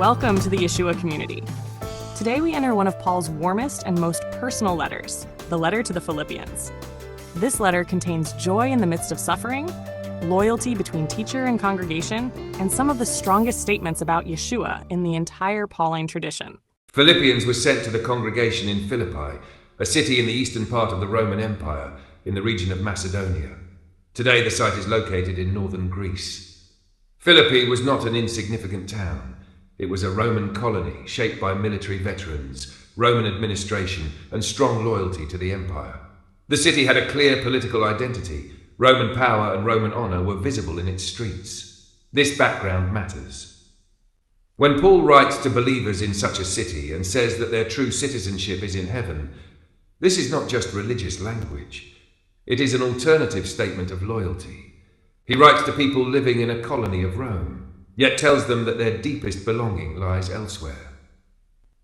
Welcome to the Yeshua community. Today we enter one of Paul's warmest and most personal letters, the letter to the Philippians. This letter contains joy in the midst of suffering, loyalty between teacher and congregation, and some of the strongest statements about Yeshua in the entire Pauline tradition. Philippians was sent to the congregation in Philippi, a city in the eastern part of the Roman Empire, in the region of Macedonia. Today the site is located in northern Greece. Philippi was not an insignificant town. It was a Roman colony shaped by military veterans, Roman administration, and strong loyalty to the empire. The city had a clear political identity. Roman power and Roman honor were visible in its streets. This background matters. When Paul writes to believers in such a city and says that their true citizenship is in heaven, this is not just religious language. It is an alternative statement of loyalty. He writes to people living in a colony of Rome, yet tells them that their deepest belonging lies elsewhere.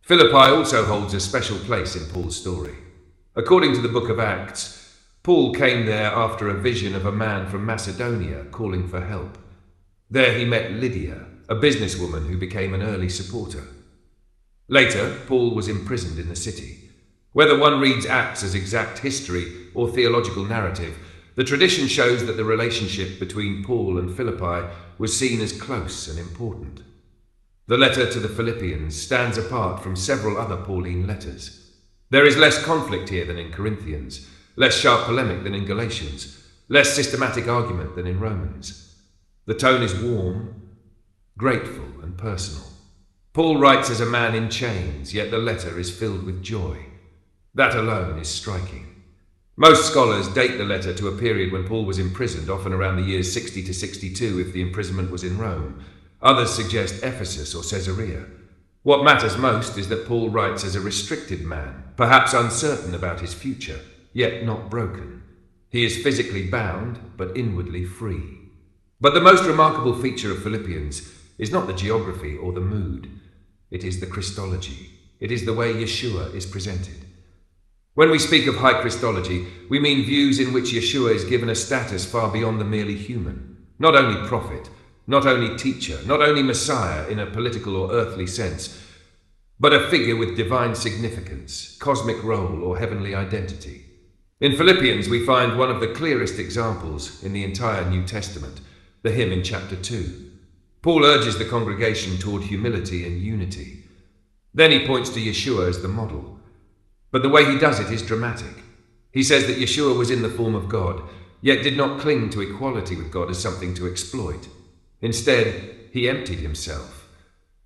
Philippi also holds a special place in Paul's story. According to the book of Acts, Paul came there after a vision of a man from Macedonia calling for help. There he met Lydia, a businesswoman who became an early supporter. Later, Paul was imprisoned in the city. Whether one reads Acts as exact history or theological narrative, the tradition shows that the relationship between Paul and Philippi was seen as close and important. The letter to the Philippians stands apart from several other Pauline letters. There is less conflict here than in Corinthians, less sharp polemic than in Galatians, less systematic argument than in Romans. The tone is warm, grateful, and personal. Paul writes as a man in chains, yet the letter is filled with joy. That alone is striking. Most scholars date the letter to a period when Paul was imprisoned, often around the years 60 to 62 if the imprisonment was in Rome. Others suggest Ephesus or Caesarea. What matters most is that Paul writes as a restricted man, perhaps uncertain about his future, yet not broken. He is physically bound, but inwardly free. But the most remarkable feature of Philippians is not the geography or the mood. It is the Christology. It is the way Yeshua is presented. When we speak of high Christology, we mean views in which Yeshua is given a status far beyond the merely human. Not only prophet, not only teacher, not only Messiah in a political or earthly sense, but a figure with divine significance, cosmic role, or heavenly identity. In Philippians, we find one of the clearest examples in the entire New Testament, the hymn in chapter 2. Paul urges the congregation toward humility and unity. Then he points to Yeshua as the model. But the way he does it is dramatic. He says that Yeshua was in the form of God, yet did not cling to equality with God as something to exploit. Instead, he emptied himself,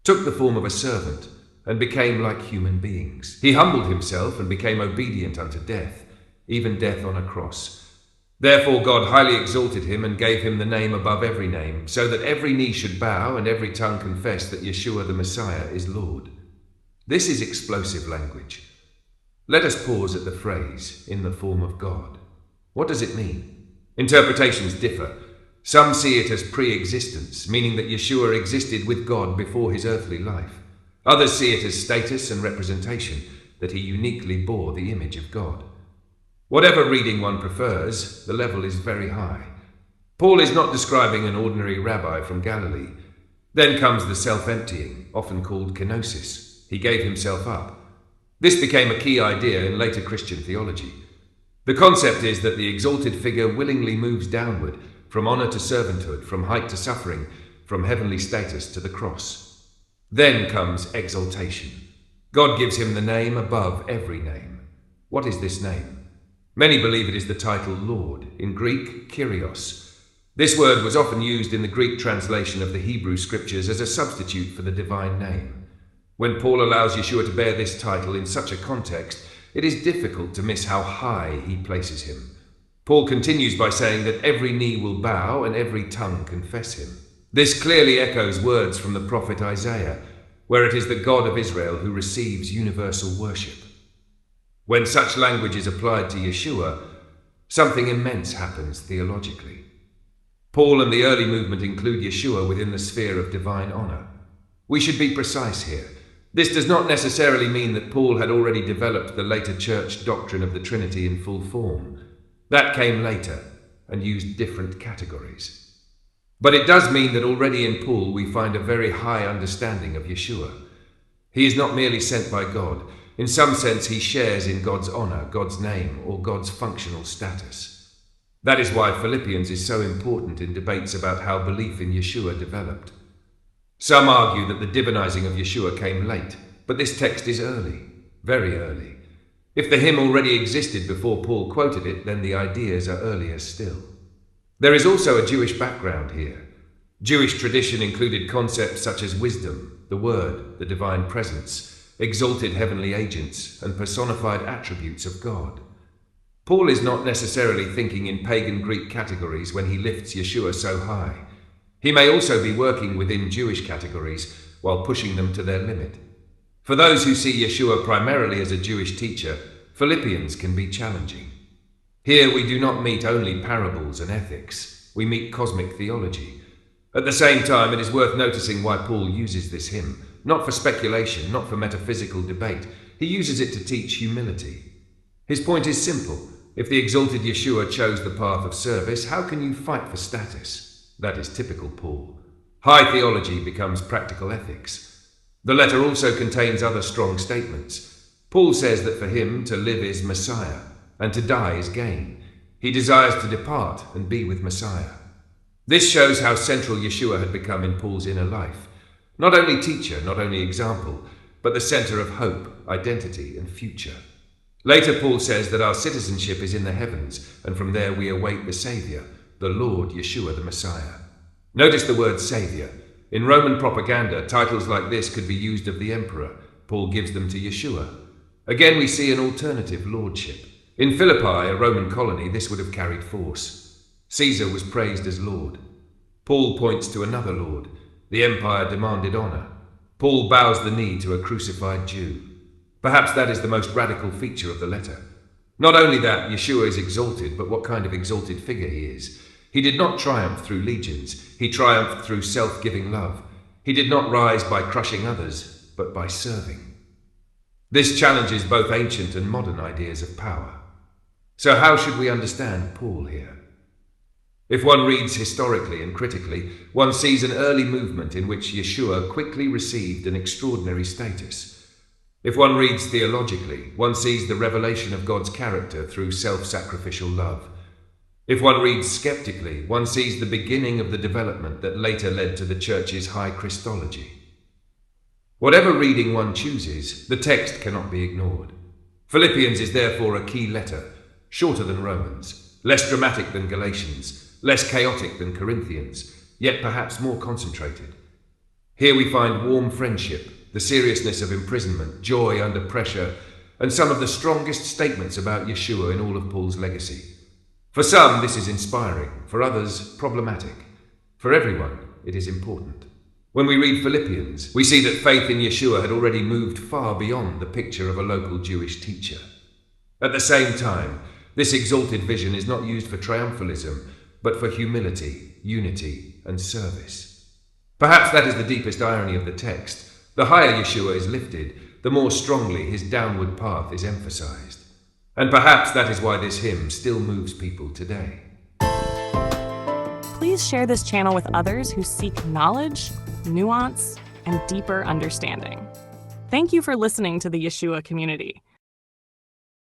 took the form of a servant, and became like human beings. He humbled himself and became obedient unto death, even death on a cross. Therefore God highly exalted him and gave him the name above every name, so that every knee should bow and every tongue confess that Yeshua the Messiah is Lord. This is explosive language. Let us pause at the phrase, in the form of God. What does it mean? Interpretations differ. Some see it as pre-existence, meaning that Yeshua existed with God before his earthly life. Others see it as status and representation, that he uniquely bore the image of God. Whatever reading one prefers, the level is very high. Paul is not describing an ordinary rabbi from Galilee. Then comes the self-emptying, often called kenosis. He gave himself up. This became a key idea in later Christian theology. The concept is that the exalted figure willingly moves downward, from honor to servanthood, from height to suffering, from heavenly status to the cross. Then comes exaltation. God gives him the name above every name. What is this name? Many believe it is the title Lord, in Greek, Kyrios. This word was often used in the Greek translation of the Hebrew scriptures as a substitute for the divine name. When Paul allows Yeshua to bear this title in such a context, it is difficult to miss how high he places him. Paul continues by saying that every knee will bow and every tongue confess him. This clearly echoes words from the prophet Isaiah, where it is the God of Israel who receives universal worship. When such language is applied to Yeshua, something immense happens theologically. Paul and the early movement include Yeshua within the sphere of divine honor. We should be precise here. This does not necessarily mean that Paul had already developed the later church doctrine of the Trinity in full form. That came later and used different categories. But it does mean that already in Paul we find a very high understanding of Yeshua. He is not merely sent by God. In some sense, he shares in God's honor, God's name, or God's functional status. That is why Philippians is so important in debates about how belief in Yeshua developed. Some argue that the divinizing of Yeshua came late, but this text is early, very early. If the hymn already existed before Paul quoted it, then the ideas are earlier still. There is also a Jewish background here. Jewish tradition included concepts such as wisdom, the word, the divine presence, exalted heavenly agents, and personified attributes of God. Paul is not necessarily thinking in pagan Greek categories when he lifts Yeshua so high. He may also be working within Jewish categories while pushing them to their limit. For those who see Yeshua primarily as a Jewish teacher, Philippians can be challenging. Here we do not meet only parables and ethics, we meet cosmic theology. At the same time, it is worth noticing why Paul uses this hymn, not for speculation, not for metaphysical debate. He uses it to teach humility. His point is simple. If the exalted Yeshua chose the path of service, how can you fight for status? That is typical Paul. High theology becomes practical ethics. The letter also contains other strong statements. Paul says that for him to live is Messiah, and to die is gain. He desires to depart and be with Messiah. This shows how central Yeshua had become in Paul's inner life. Not only teacher, not only example, but the center of hope, identity, and future. Later, Paul says that our citizenship is in the heavens, and from there we await the Savior, the Lord Yeshua the Messiah. Notice the word Savior. In Roman propaganda, titles like this could be used of the emperor. Paul gives them to Yeshua. Again, we see an alternative lordship. In Philippi, a Roman colony, this would have carried force. Caesar was praised as Lord. Paul points to another Lord. The empire demanded honor. Paul bows the knee to a crucified Jew. Perhaps that is the most radical feature of the letter. Not only that Yeshua is exalted, but what kind of exalted figure he is. He did not triumph through legions. He triumphed through self-giving love. He did not rise by crushing others, but by serving. This challenges both ancient and modern ideas of power. So how should we understand Paul here? If one reads historically and critically, one sees an early movement in which Yeshua quickly received an extraordinary status. If one reads theologically, one sees the revelation of God's character through self-sacrificial love. If one reads skeptically, one sees the beginning of the development that later led to the Church's high Christology. Whatever reading one chooses, the text cannot be ignored. Philippians is therefore a key letter, shorter than Romans, less dramatic than Galatians, less chaotic than Corinthians, yet perhaps more concentrated. Here we find warm friendship, the seriousness of imprisonment, joy under pressure, and some of the strongest statements about Yeshua in all of Paul's legacy. For some, this is inspiring. For others, problematic. For everyone, it is important. When we read Philippians, we see that faith in Yeshua had already moved far beyond the picture of a local Jewish teacher. At the same time, this exalted vision is not used for triumphalism, but for humility, unity, and service. Perhaps that is the deepest irony of the text. The higher Yeshua is lifted, the more strongly his downward path is emphasized. And perhaps that is why this hymn still moves people today. Please share this channel with others who seek knowledge, nuance, and deeper understanding. Thank you for listening to the Yeshua community.